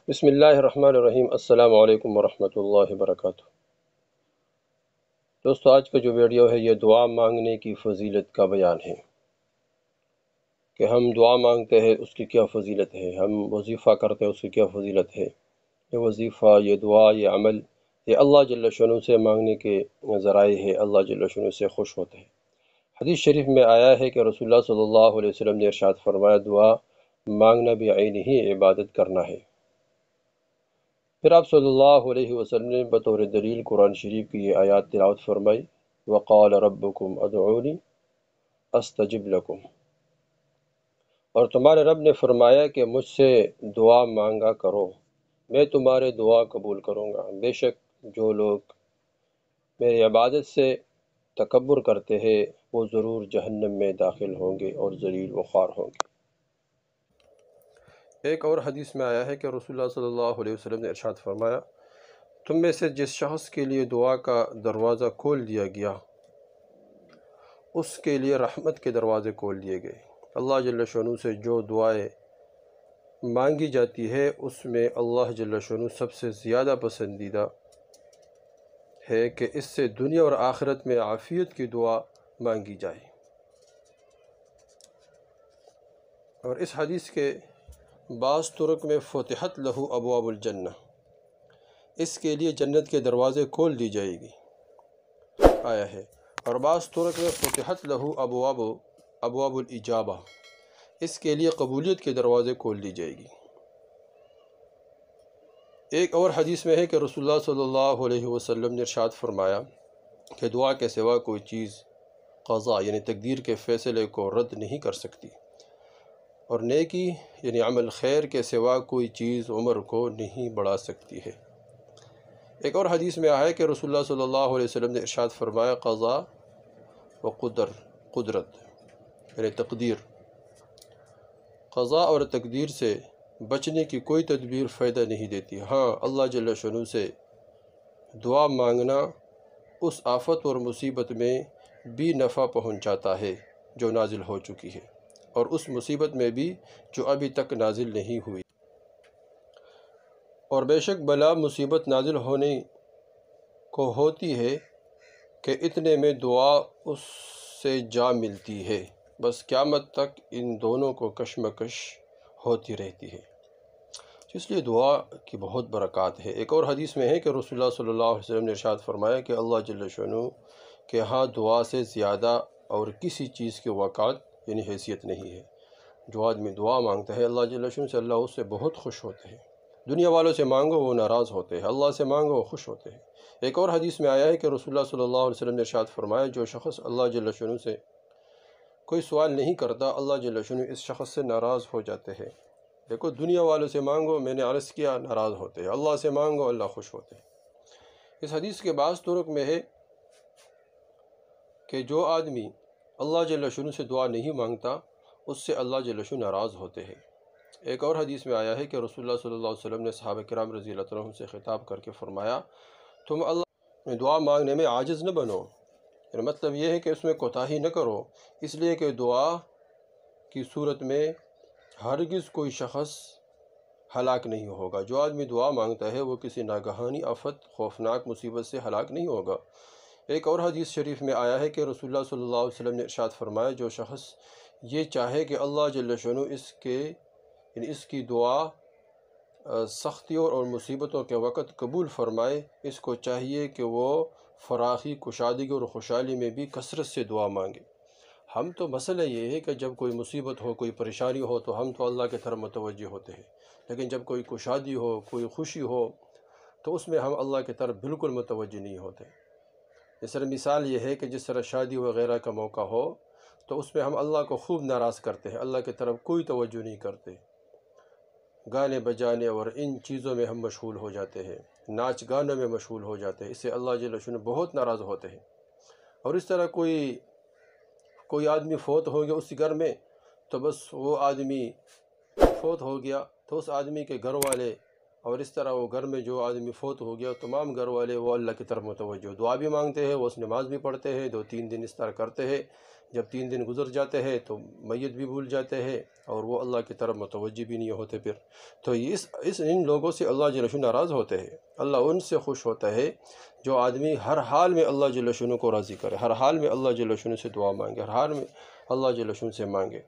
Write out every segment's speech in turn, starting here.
بسم اللہ الرحمن الرحیم۔ السلام علیکم ورحمۃ اللہ وبرکاتہ۔ دوستو، آج کا جو ویڈیو ہے یہ دعا مانگنے کی فضیلت کا بیان ہے کہ ہم دعا مانگتے ہیں اس کی کیا فضیلت ہے، ہم وظیفہ کرتے ہیں اس کی کیا فضیلت ہے۔ یہ وظیفہ، یہ دعا، یہ عمل، یہ اللہ جل شانہ سے مانگنے کے ذرائع ہے، اللہ جل شانہ سے خوش ہوتے ہیں۔ حدیث شریف میں آیا ہے کہ رسول اللہ صلی اللہ علیہ وسلم نے ارشاد فرمایا، دعا مانگنا بعینہ ہی عبادت کرنا ہے۔ پھر آپ صلی اللہ علیہ وسلم نے بطور دلیل قرآن شریف کی یہ آیات تلاوت فرمائی، وَقَالَ رَبُّكُمْ ادْعُونِي أَسْتَجِبْ لَكُمْ، اور تمہارے رب نے فرمایا کہ مجھ سے دعا مانگا کرو، میں تمہارے دعا قبول کروں گا۔ بے شک جو لوگ میری عبادت سے تکبر کرتے ہیں وہ ضرور جہنم میں داخل ہوں گے اور ذلیل و خوار ہوں گے۔ ایک اور حدیث میں آیا ہے کہ رسول اللہ صلی اللہ علیہ وسلم نے ارشاد فرمایا، تم میں سے جس شخص کے لیے دعا کا دروازہ کھول دیا گیا اس کے لیے رحمت کے دروازے کھول دیے گئے۔ اللہ جل شانہ سے جو دعائیں مانگی جاتی ہے اس میں اللہ جل شانہ سب سے زیادہ پسندیدہ ہے کہ اس سے دنیا اور آخرت میں عافیت کی دعا مانگی جائے۔ اور اس حدیث کے بعض طرق میں فتحت لہ ابواب الجنہ، اس کے لیے جنت کے دروازے کھول دی جائے گی آیا ہے، اور بعض طرق میں فتحت لہ ابواب الاجابہ، اس کے لیے قبولیت کے دروازے کھول دی جائے گی۔ ایک اور حدیث میں ہے کہ رسول اللہ صلی اللہ علیہ وسلم نے ارشاد فرمایا کہ دعا کے سوا کوئی چیز قضا یعنی تقدیر کے فیصلے کو رد نہیں کر سکتی، اور نیکی یعنی عمل خیر کے سوا کوئی چیز عمر کو نہیں بڑھا سکتی ہے۔ ایک اور حدیث میں آیا ہے کہ رسول اللہ صلی اللہ علیہ وسلم نے ارشاد فرمایا، قضا و قدرت یعنی تقدیر، قضا اور تقدیر سے بچنے کی کوئی تدبیر فائدہ نہیں دیتی۔ ہاں، اللہ جل شانہ سے دعا مانگنا اس آفت اور مصیبت میں بھی نفع پہنچاتا ہے جو نازل ہو چکی ہے، اور اس مصیبت میں بھی جو ابھی تک نازل نہیں ہوئی۔ اور بے شک بلا مصیبت نازل ہونے کو ہوتی ہے کہ اتنے میں دعا اس سے جا ملتی ہے، بس قیامت تک ان دونوں کو کشمکش ہوتی رہتی ہے۔ اس لیے دعا کی بہت برکات ہے۔ ایک اور حدیث میں ہے کہ رسول اللہ صلی اللہ علیہ وسلم نے ارشاد فرمایا کہ اللہ جل شانہ کے ہاں دعا سے زیادہ اور کسی چیز کی وقعت یعنی حیثیت نہیں ہے۔ جو آدمی دعا مانگتا ہے اللہ جل شانہ سے، اللہ اس سے بہت خوش ہوتے ہیں۔ دنیا والوں سے مانگو وہ ناراض ہوتے ہیں، اللہ سے مانگو وہ خوش ہوتے ہیں۔ ایک اور حدیث میں آیا ہے کہ رسول اللہ صلی اللہ علیہ وسلم نے ارشاد فرمایا، جو شخص اللہ جل شانہ سے کوئی سوال نہیں کرتا اللہ جل شانہ اس شخص سے ناراض ہو جاتے ہیں۔ دیکھو، دنیا والوں سے مانگو، میں نے عرض کیا، ناراض ہوتے ہیں، اللہ سے مانگو اللہ خوش ہوتے ہیں۔ اس حدیث کے بعض طرق میں ہے کہ جو آدمی اللہ جل شانہ سے دعا نہیں مانگتا اس سے اللہ جل شانہ ناراض ہوتے ہیں۔ ایک اور حدیث میں آیا ہے کہ رسول اللہ صلی اللہ علیہ وسلم نے صحابہ کرام رضی اللہ عنہم سے خطاب کر کے فرمایا، تم اللہ دعا مانگنے میں عاجز نہ بنو، یعنی مطلب یہ ہے کہ اس میں کوتاہی نہ کرو، اس لیے کہ دعا کی صورت میں ہرگز کوئی شخص ہلاک نہیں ہوگا۔ جو آدمی دعا مانگتا ہے وہ کسی ناگہانی آفت، خوفناک مصیبت سے ہلاک نہیں ہوگا۔ ایک اور حدیث شریف میں آیا ہے کہ رسول اللہ صلی اللہ علیہ وسلم نے ارشاد فرمایا، جو شخص یہ چاہے کہ اللہ جل شانہ اس کی دعا سختیوں اور مصیبتوں کے وقت قبول فرمائے، اس کو چاہیے کہ وہ فراخی، کشادگی اور خوشحالی میں بھی کثرت سے دعا مانگے۔ ہم تو مسئلہ یہ ہے کہ جب کوئی مصیبت ہو، کوئی پریشانی ہو تو ہم تو اللہ کی طرف متوجہ ہوتے ہیں، لیکن جب کوئی کشادی ہو، کوئی خوشی ہو تو اس میں ہم اللہ کی طرف بالکل متوجہ نہیں ہوتے۔ اس طرح مثال یہ ہے کہ جس طرح شادی وغیرہ کا موقع ہو تو اس میں ہم اللہ کو خوب ناراض کرتے ہیں، اللہ کی طرف کوئی توجہ نہیں کرتے، گانے بجانے اور ان چیزوں میں ہم مشغول ہو جاتے ہیں، ناچ گانوں میں مشغول ہو جاتے ہیں، اس سے اللہ جل شانہ بہت ناراض ہوتے ہیں۔ اور اس طرح کوئی آدمی فوت ہو گیا اس گھر میں تو بس وہ آدمی فوت ہو گیا تو اس آدمی کے گھر والے اور اس طرح وہ گھر میں جو آدمی فوت ہو گیا تمام گھر والے وہ اللہ کی طرف متوجہ، دعا بھی مانگتے ہیں، وہ اس نماز بھی پڑھتے ہیں، 2-3 دن اس طرح کرتے ہیں۔ جب 3 دن گزر جاتے ہیں تو میت بھی بھول جاتے ہیں اور وہ اللہ کی طرف متوجہ بھی نہیں ہوتے پھر۔ تو ان لوگوں سے اللہ جل شانہ ناراض ہوتے ہیں۔ اللہ ان سے خوش ہوتا ہے جو آدمی ہر حال میں اللہ جل شانہ کو راضی کرے، ہر حال میں اللہ جل شانہ سے دعا مانگے، ہر حال میں اللہ جل شانہ سے مانگے۔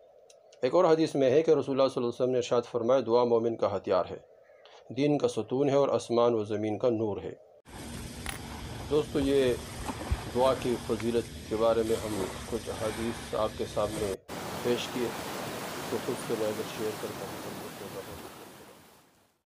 ایک اور حدیث میں ہے کہ رسول اللہ صلی اللہ علیہ وسلم نے ارشاد فرمایا، دعا مومن کا ہتھیار ہے، دین کا ستون ہے اور آسمان و زمین کا نور ہے۔ دوستو، یہ دعا کی فضیلت کے بارے میں ہم کچھ حدیث آپ کے سامنے پیش کیے، تو خود سے میں اگر شیئر کرتا ہوں۔